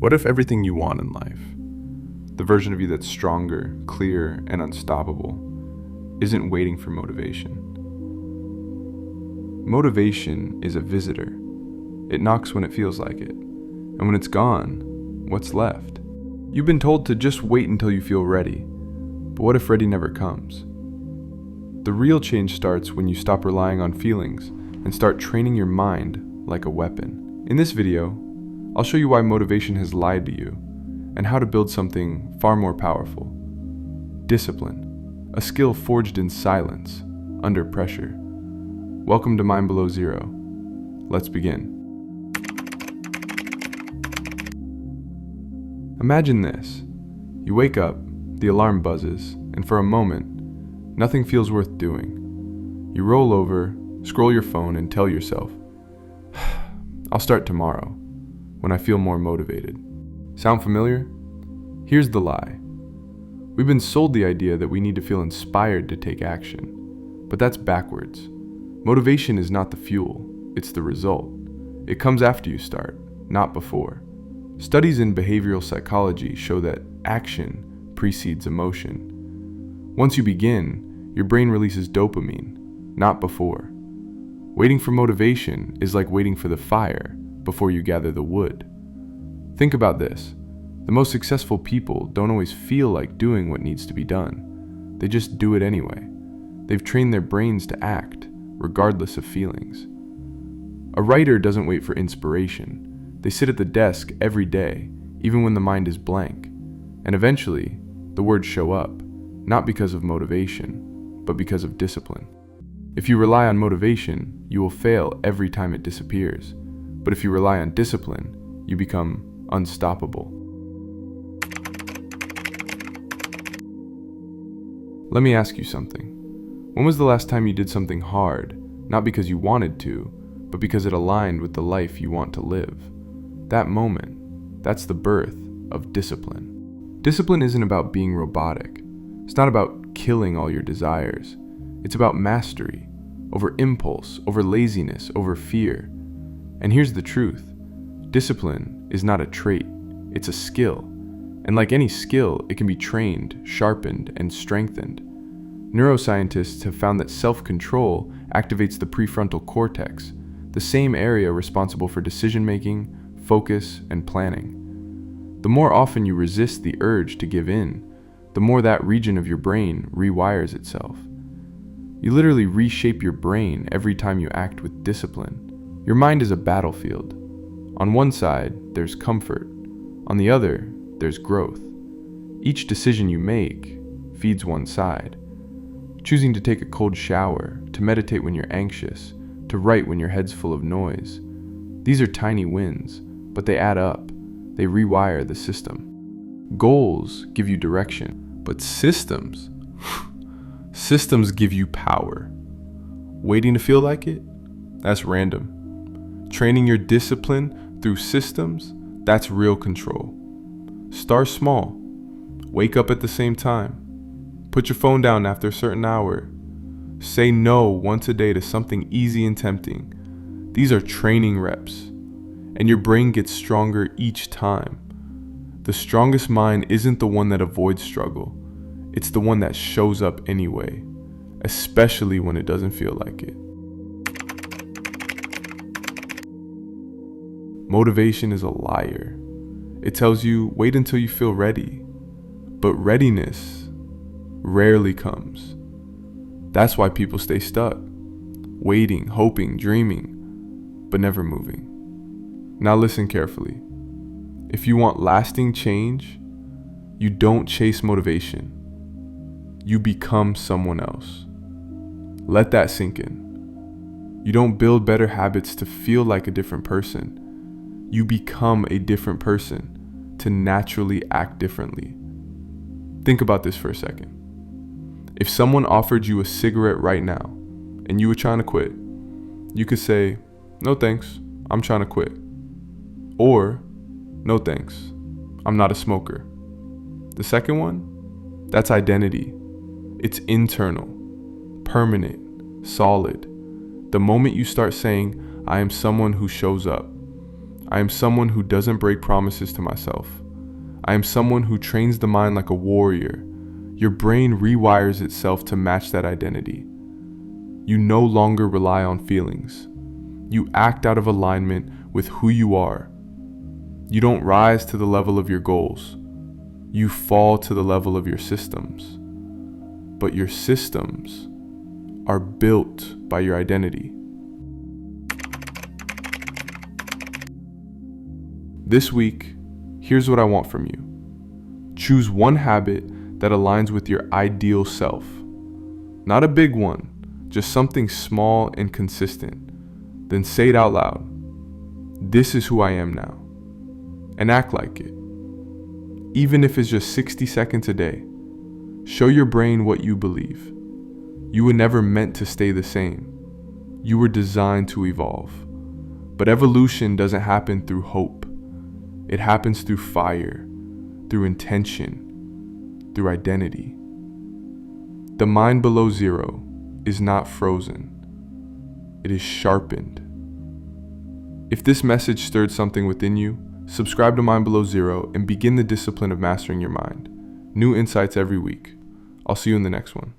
What if everything you want in life, the version of you that's stronger, clearer, and unstoppable, isn't waiting for motivation? Motivation is a visitor. It knocks when it feels like it. And when it's gone, what's left? You've been told to just wait until you feel ready. But what if ready never comes? The real change starts when you stop relying on feelings and start training your mind like a weapon. In this video, I'll show you why motivation has lied to you and how to build something far more powerful. Discipline, a skill forged in silence, under pressure. Welcome to Mind Below Zero. Let's begin. Imagine this. You wake up, the alarm buzzes, and for a moment, nothing feels worth doing. You roll over, scroll your phone, and tell yourself, I'll start tomorrow, when I feel more motivated. Sound familiar? Here's the lie. We've been sold the idea that we need to feel inspired to take action, but that's backwards. Motivation is not the fuel, it's the result. It comes after you start, not before. Studies in behavioral psychology show that action precedes emotion. Once you begin, your brain releases dopamine, not before. Waiting for motivation is like waiting for the fire before you gather the wood. Think about this. The most successful people don't always feel like doing what needs to be done. They just do it anyway. They've trained their brains to act, regardless of feelings. A writer doesn't wait for inspiration. They sit at the desk every day, even when the mind is blank. And eventually, the words show up, not because of motivation, but because of discipline. If you rely on motivation, you will fail every time it disappears. But if you rely on discipline, you become unstoppable. Let me ask you something. When was the last time you did something hard, not because you wanted to, but because it aligned with the life you want to live? That moment, that's the birth of discipline. Discipline isn't about being robotic. It's not about killing all your desires. It's about mastery, over impulse, over laziness, over fear. And here's the truth. Discipline is not a trait, it's a skill. And like any skill, it can be trained, sharpened, and strengthened. Neuroscientists have found that self-control activates the prefrontal cortex, the same area responsible for decision-making, focus, and planning. The more often you resist the urge to give in, the more that region of your brain rewires itself. You literally reshape your brain every time you act with discipline. Your mind is a battlefield. On one side, there's comfort. On the other, there's growth. Each decision you make feeds one side. Choosing to take a cold shower, to meditate when you're anxious, to write when your head's full of noise. These are tiny wins, but they add up. They rewire the system. Goals give you direction, but systems give you power. Waiting to feel like it? That's random. Training your discipline through systems, that's real control. Start small. Wake up at the same time. Put your phone down after a certain hour. Say no once a day to something easy and tempting. These are training reps, and your brain gets stronger each time. The strongest mind isn't the one that avoids struggle. It's the one that shows up anyway, especially when it doesn't feel like it. Motivation is a liar. It tells you, wait until you feel ready. But readiness rarely comes. That's why people stay stuck, waiting, hoping, dreaming, but never moving. Now listen carefully. If you want lasting change, you don't chase motivation. You become someone else. Let that sink in. You don't build better habits to feel like a different person. You become a different person to naturally act differently. Think about this for a second. If someone offered you a cigarette right now and you were trying to quit, you could say, no thanks, I'm trying to quit. Or, no thanks, I'm not a smoker. The second one, that's identity. It's internal, permanent, solid. The moment you start saying, I am someone who shows up, I am someone who doesn't break promises to myself. I am someone who trains the mind like a warrior. Your brain rewires itself to match that identity. You no longer rely on feelings. You act out of alignment with who you are. You don't rise to the level of your goals. You fall to the level of your systems. But your systems are built by your identity. This week, here's what I want from you. Choose one habit that aligns with your ideal self. Not a big one, just something small and consistent. Then say it out loud. This is who I am now. And act like it. Even if it's just 60 seconds a day. Show your brain what you believe. You were never meant to stay the same. You were designed to evolve. But evolution doesn't happen through hope. It happens through fire, through intention, through identity. The mind below zero is not frozen. It is sharpened. If this message stirred something within you, subscribe to Mind Below Zero and begin the discipline of mastering your mind. New insights every week. I'll see you in the next one.